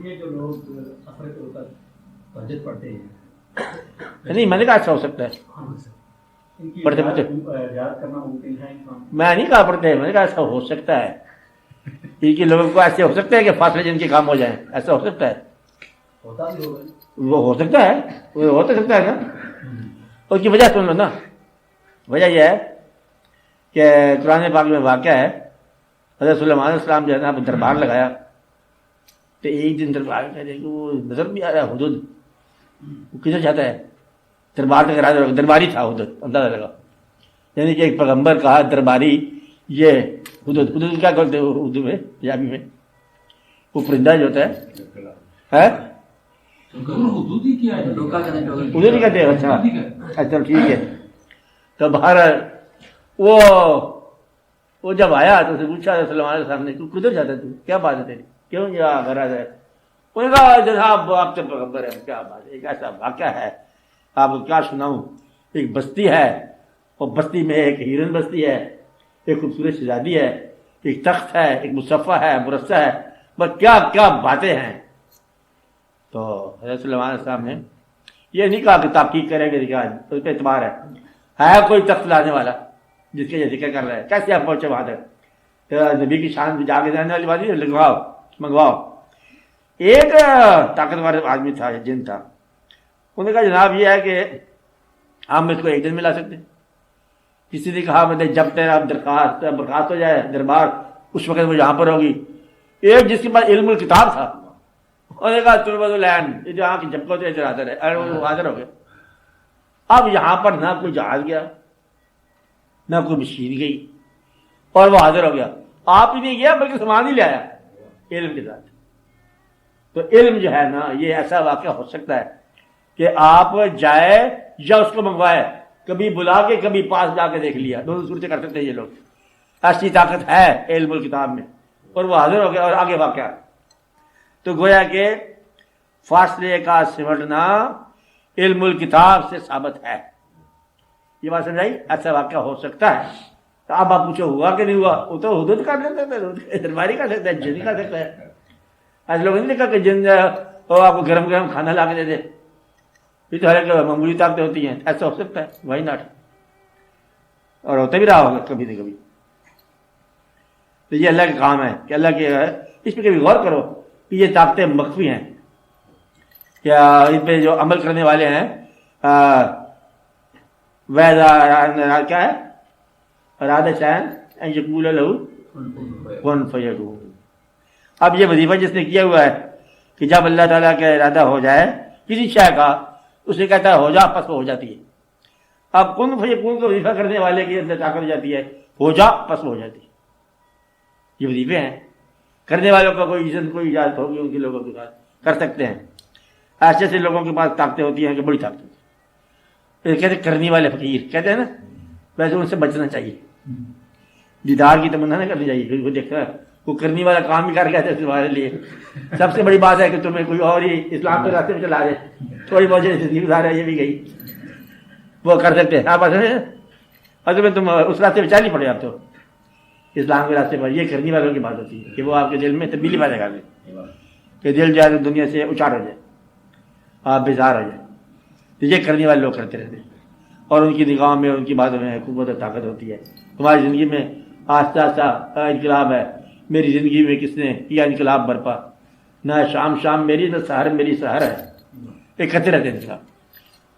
یہ جو لوگ اثر کے اوپر تہجد پڑھتے ہیں نہیں میں نے کہا ایسا ہو سکتا ہے پڑھتے پڑھتے یاد کرنا ممکن ہے انسان میں نہیں کہا پڑھتے میں نے کہا ایسا ہو سکتا ہے کہ لوگوں کو ایسے ہو سکتا ہے کہ فاصلے جن کے کام ہو جائیں ایسا ہو سکتا ہے ہوتا بھی ہوگا وہ ہو سکتا ہے وہ ہو تو سکتا ہے نا اس کی وجہ سن لو نا وجہ یہ ہے کہ قرآن پاک میں واقعہ ہے حضرت سلیمان علیہ السلام جو ہے نا دربار لگایا تو ایک دن دربار کہ وہ نظر نہیں آ رہا حدود وہ کدھر جاتا ہے دربار تک راجا درباری تھا حدود اندازہ لگا یعنی کہ ایک پیغمبر کہا درباری یہ حدود حدود کیا کرتے ہیں اردو میں پنجابی میں وہ پرندہ جو ہوتا ہے حدود ہی کیا ہے حدود نہیں کہتے اچھا اچھا ٹھیک ہے تو باہر وہ جب آیا تو اسے پوچھا سلیمان علیہ السلام نے تو کدھر جاتا ہے تو کیا بات ہے تیری کیوں یہاں گھر آ جائے انہوں نے کہا جناب آپ تو پیغمبر ہے کیا بات ہے ایک ایسا واقعہ ہے آپ کو کیا سناؤں ایک بستی ہے اور بستی میں ایک ہیرن بستی ہے ایک خوبصورت شہزادی ہے ایک تخت ہے ایک مصفہ ہے مرصع ہے بس کیا کیا باتیں ہیں تو حضرت سلیمان علیہ السلام نے یہ نہیں کہا کہ تحقیق کریں گے اس پہ اعتبار ہے کوئی تخت لانے والا جس کے یہ ذکر کر رہا ہے کیسے آپ پہنچے وہاں تک نبی کی شان جا کے جانے والی بات ہے لگواؤ منگواؤ ایک طاقتور آدمی تھا جن تھا انہوں نے کہا جناب یہ ہے کہ ہم اس کو ایک دن میں لا سکتے ہیں کسی نے کہا میں جب تیرا درخواست برخاست ہو جائے دربار اس وقت وہ یہاں پر ہوگی ایک جس کے پاس علم الکتاب تھا انہوں نے کہا تربت العین جو یہاں کی جب کو ادھر حاضر ہے وہ حاضر ہو گیا اب یہاں پر نہ کوئی جہاز گیا نہ کوئی مشین گئی اور وہ حاضر ہو گیا آپ ہی نہیں گیا بلکہ سامان ہی لے آیا علم کے ساتھ تو علم جو ہے نا یہ ایسا واقعہ ہو سکتا ہے کہ آپ جائے یا اس کو منگوائے کبھی بلا کے کبھی پاس جا کے دیکھ لیا دونوں صورتیں کر سکتے ہیں یہ لوگ ایسی طاقت ہے علم الکتاب میں اور وہ حاضر ہو گیا اور آگے واقعہ تو گویا کہ فاصلے کا سمٹنا علم الکتاب سے ثابت ہے یہ بات سمجھائی ایسا واقعہ ہو سکتا ہے تو اب آپ پوچھو ہوا کہ نہیں ہوا وہ تو حدود کر سکتا ہے درباری کر سکتا ہے جن کر سکتا ہے ایسے لوگوں نے لکھا کہ جن آپ کو گرم گرم کھانا لا کے دے دے یہ تو ہر ایک معمولی طاقتیں ہوتی ہیں ایسا ہو سکتا ہے وائی ناٹ اور ہوتا بھی رہا ہوگا کبھی نہ کبھی تو یہ اللہ کا کام ہے کہ اللہ کے اس پہ کبھی غور کرو کہ یہ طاقتیں مخفی ہیں کیا اس پہ جو عمل کرنے والے ہیں کیا ہے ارادہ چاہن یقول لہو کن فیکون اب یہ وظیفہ جس نے کیا ہوا ہے کہ جب اللہ تعالیٰ کا ارادہ ہو جائے کسی شے کا اسے کہتا ہے ہو جا پس ہو جاتی ہے اب کن فیکون کو وظیفہ کرنے والے کی اندر طاقت ہو جاتی ہے ہو جا پس ہو جاتی ہے یہ وظیفے ہیں کرنے والوں کا کوئی عزت کوئی اجازت ہوگی ان کے لوگوں کے پاس کر سکتے ہیں ایسے ایسے لوگوں کے پاس طاقتیں ہوتی ہیں کہ بڑی طاقت ہوتی ہے کہتے ہیں کرنے والے فقیر کہتے ہیں نا ویسے ان سے بچنا چاہیے دیدار کی تمنا نہ کرنی چاہیے وہ دیکھتا ہے وہ کرنے والا کام ہی کر گیا تمہارے لیے سب سے بڑی بات ہے کہ تمہیں کوئی اور ہی اسلام کے راستے میں چلا دے تھوڑی بہت زندگی گزار ہے یہ بھی گئی وہ کر سکتے ہیں آپ اصل میں تم اس راستے میں چل نہیں پڑے آپ تو اسلام کے راستے پر یہ کرنے والوں کی بات ہوتی ہے کہ وہ آپ کے دل میں تبدیلی پیدا کر دیں کہ دل جو ہے دنیا سے اچار ہو جائے آپ بیزار ہو جائے تو یہ کرنے والے لوگ کرتے رہتے ہیں اور ان کی نگاہوں میں ان کی باتوں میں قوت اور طاقت ہوتی ہے تمہاری زندگی میں آہستہ آہستہ انقلاب ہے میری زندگی میں کس نے کیا انقلاب برپا نہ شام میری نہ سحر میری سحر ہے یہ کرتے رہتے ہیں انقلاب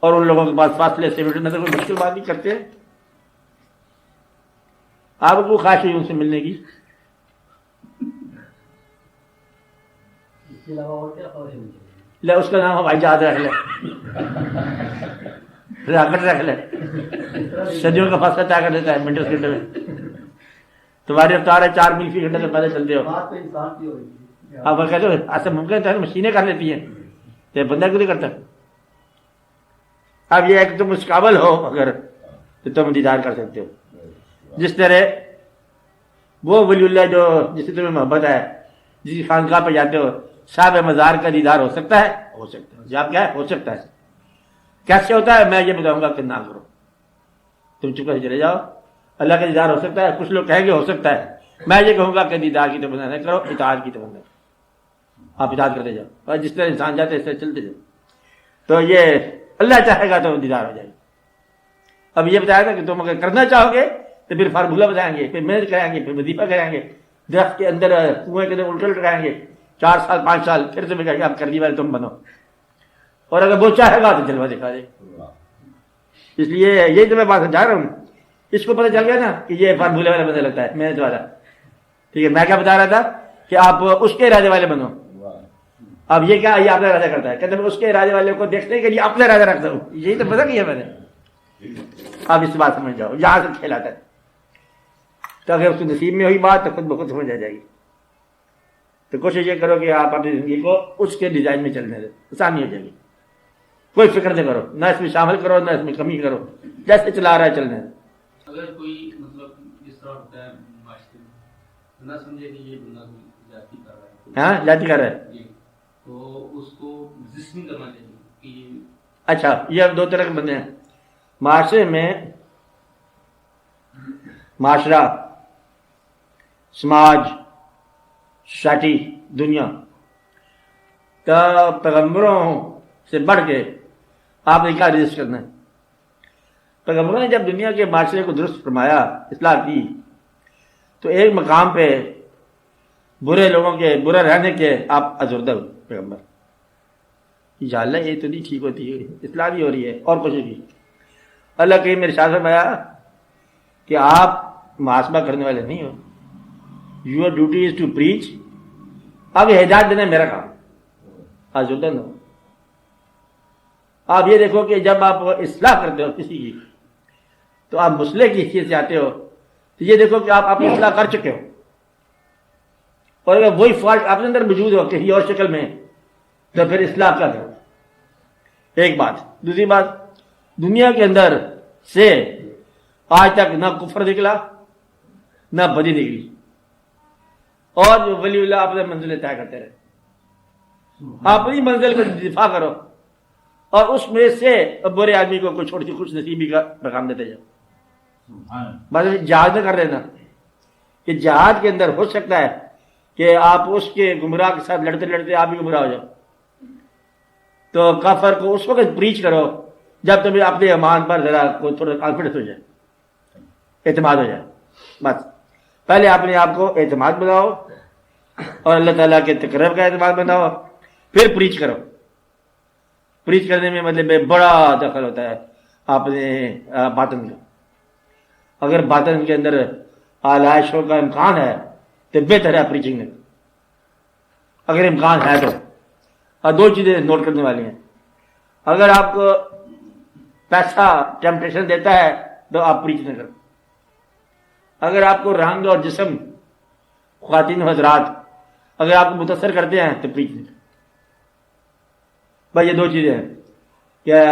اور ان لوگوں کے پاس فاصلے سے بیٹھنا تو کوئی مشکل بات نہیں کرتے آپ کو خواہش ہوئی ان سے ملنے کی لے اس کا نام ہوائی جہاز رکھ لے راکٹ رکھ لے صدیوں کا فاصلہ طے کر دیتا ہے منٹوں سیکنڈ میں تمہاری رفتار ہے 4 میل فی گھنٹے سے پہلے چلتے ہو آپ کہتے ہو ایسا ممکن ہے مشینیں کر لیتی ہیں تو بندہ کیوں نہیں کرتا اب یہ ہے کہ تم اس قابل ہو اگر تو تم دیدار کر سکتے ہو جس طرح وہ ولی اللہ جو جس سے تمہیں محبت ہے جس کی خانقاہ پہ جاتے ہو صاحب مزار کا دیدار ہو سکتا ہے جواب کیا ہے ہو سکتا ہے کیسے ہوتا ہے میں یہ بتاؤں گا کہ نہ کرو تم چپ کر چلے جاؤ اللہ کا دیدار ہو سکتا ہے کچھ لوگ کہیں گے ہو سکتا ہے میں یہ کہوں گا کہ دیدار کی تمنا نہ کرو اطاعت کی تمنا آپ اطاعت کرتے جاؤ، اور جس طرح انسان جاتے ہیں اس طرح چلتے جاؤ، تو یہ اللہ چاہے گا تو دیدار ہو جائے گا۔ اب یہ بتایا تھا کہ تم اگر کرنا چاہو گے تو پھر فارمولہ بتائیں گے، پھر محنت کرائیں گے، پھر وظیفہ کرائیں گے، درخت کے اندر کنویں کے اندر الٹل لگائیں گے 4 سال 5 سال، پھر تمہیں کہیں گے اب کرنی والے تم بنو، اور اگر وہ چاہے گا تو جلوہ دکھا دے۔ اس لیے یہی تو میں بات سمجھا رہا ہوں، اس کو پتہ چل گیا نا کہ یہ فارمولہ والا مزہ لگتا ہے محنت والا، ٹھیک ہے۔ میں کیا بتا رہا تھا کہ آپ اس کے ارادے والے بنو۔ اب یہ کیا، یہ اپنا ارادہ کرتا ہے، کہتے ہیں اس کے ارادے والے کو دیکھنے کے لیے اپنا ارادہ رکھتا ہوں، یہی تو پتہ کیا میں نے۔ آپ اس بات سمجھ جاؤ، یہاں سے کھیل آتا ہے، تو اگر اس کے نصیب میں ہوئی بات تو خود بخود سمجھ آ جائے گی۔ تو کوشش یہ کرو کہ آپ اپنی زندگی کو اس کے ڈیزائن میں چلنے دیں، آسانی ہو جائے گی۔ کوئی فکر نہیں کرو، نہ اس میں شامل کرو نہ اس میں کمی کرو، جیسے چلا رہا ہے چلنے دیں۔ اگر کوئی مطلب جس طرح ہوتا ہے معاشرے میں، نہ سمجھے کہ یہ بندہ کوئی جاتی کر رہا ہے، ہاں جاتی کر رہا ہے، جی، تو اس کو رجسٹ نہیں کرنا چاہیے کہ یہ اچھا یہ اب 2 طرح کے بندے ہیں معاشرے میں۔ معاشرہ، سماج، سوسائٹی، دنیا، تو پیغمبروں سے بڑھ کے آپ نے کیا رجسٹ کرنا ہے؟ پیغمبروں نے جب دنیا کے معاشرے کو درست فرمایا، اصلاح کی، تو ایک مقام پہ برے لوگوں کے برا رہنے کے آپ ازردہ ہوئے پیغمبر، یا اللہ یہ تو نہیں ٹھیک ہوتی ہے، اصلاح بھی ہو رہی ہے، اور کچھ بھی۔ اللہ کہیں میرے شاہ فرمایا کہ آپ محاسبہ کرنے والے نہیں ہو، your duty is to preach, اب ہدایت دینا میرا کام، ازردہ نہ ہو۔ آپ یہ دیکھو کہ جب آپ اصلاح کرتے ہو کسی کی تو آپ مصلح کی حیثیت سے آتے ہو، تو یہ دیکھو کہ آپ اپنی اصلاح کر چکے ہو، اور اگر وہی فالٹ آپ کے اندر موجود ہو کسی اور شکل میں تو پھر اصلاح کیا کرو؟ ایک بات۔ دوسری بات، دنیا کے اندر سے آج تک نہ کفر نکلا نہ بدی نکلی، اور جو ولی اللہ اپنے منزلیں طے کرتے رہے۔ آپ اپنی منزل کو دفاع کرو، اور اس میں سے برے آدمی کو کوئی چھوٹی سی خوش نصیبی کا پیغام دیتے جاؤ۔ بس جہاد نہ کر لینا کہ جہاد کے اندر ہو سکتا ہے کہ آپ اس کے گمراہ کے ساتھ لڑتے لڑتے آپ بھی گمراہ ہو جاؤ، تو کافر کو اس وقت پریچ کرو جب تمہیں اپنے ایمان پر ذرا کوئی تھوڑا کانفیڈنس ہو جائے، اعتماد ہو جائے۔ بس پہلے اپنے آپ کو اعتماد بناؤ اور اللہ تعالیٰ کے تقرب کا اعتماد بناؤ، پھر پریچ کرو۔ پریچ کرنے میں مطلب بڑا دخل ہوتا ہے اپنے باطن کا۔ اگر باطن کے اندر آلائشوں کا امکان ہے تو بہتر ہے پریچنگ میں، اگر امکان ہے تو۔ اور 2 چیزیں نوٹ کرنے والی ہیں، اگر آپ کو پیسہ ٹیمپٹیشن دیتا ہے تو آپ پریچ نہ کرو، اگر آپ کو رنگ اور جسم، خواتین و حضرات اگر آپ کو متاثر کرتے ہیں تو پریچ نہ کرو۔ بھائی یہ 2 چیزیں ہیں کہ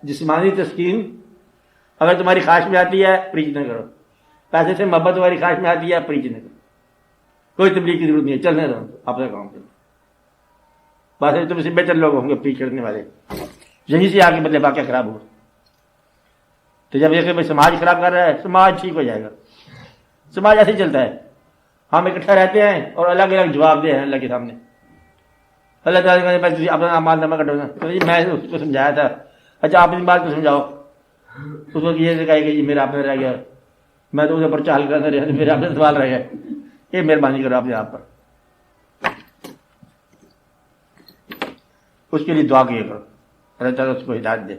جسمانی تسکین اگر تمہاری خواہش میں آتی ہے پریچ نہ کرو، پیسے سے محبت تمہاری خواہش میں آتی ہے پریچ نہ کرو، کوئی تبلیغ کی ضرورت نہیں ہے، چلنے دو اپنا کام کرو۔ بس تم سے بہتر لوگ ہوں گے پریچ کرنے والے، یہیں سے آگے مطلب واقعہ خراب ہوا۔ تو جب یہ کہ سماج خراب کر رہا ہے، سماج ٹھیک ہو جائے گا۔ سماج ایسے ہی چلتا ہے، ہم اکٹھا رہتے ہیں اور الگ الگ جواب دے ہیں اللہ کے سامنے۔ اللہ تعالیٰ نے بس اپنا اعمال نامہ کٹونا، تو میں اس کو سمجھایا تھا، اچھا آپ اپنی بات کو سمجھاؤ۔ اس وقت یہ کہا کہ میرا اپنا رہ گیا، میں تو اسے پر چال کرنا رہا، میرا اپنا سوال رہ گیا، یہ مہربانی کرو اپنے آپ پر۔ اس کے لیے دعا کیا کرو، اللہ تعالیٰ اس کو ہدایت دے،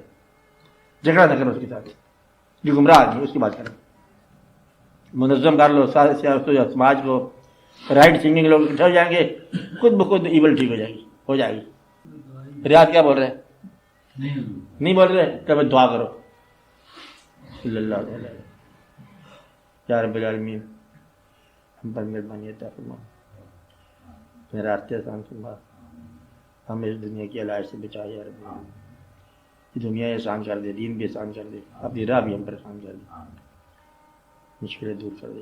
جھگڑا نہ کرو اس کے ساتھ، جو گمراہ آدمی اس کی بات کرو، منظم کر لو سماج کو، رائٹ تھنکنگ لوگ اکٹھے ہو جائیں گے، خود بخود ایول ٹھیک ہو جائے گی۔ ریاض کیا بول رہے ہیں؟ نہیں بول رہے کہ دعا کرو صلی اللہ علیہ وسلم، یا رب العالمین ہم پر مہربانی عطا فرما، میرا راستے آسان فرما، ہمیں اس دنیا کی علائش سے بچا یا رب العالمین، یہ دنیا آسان کر دے، دین بھی آسان کر دے، اپنی راہ بھی ہم پر آسان کر دے، مشکلیں دور کر دے۔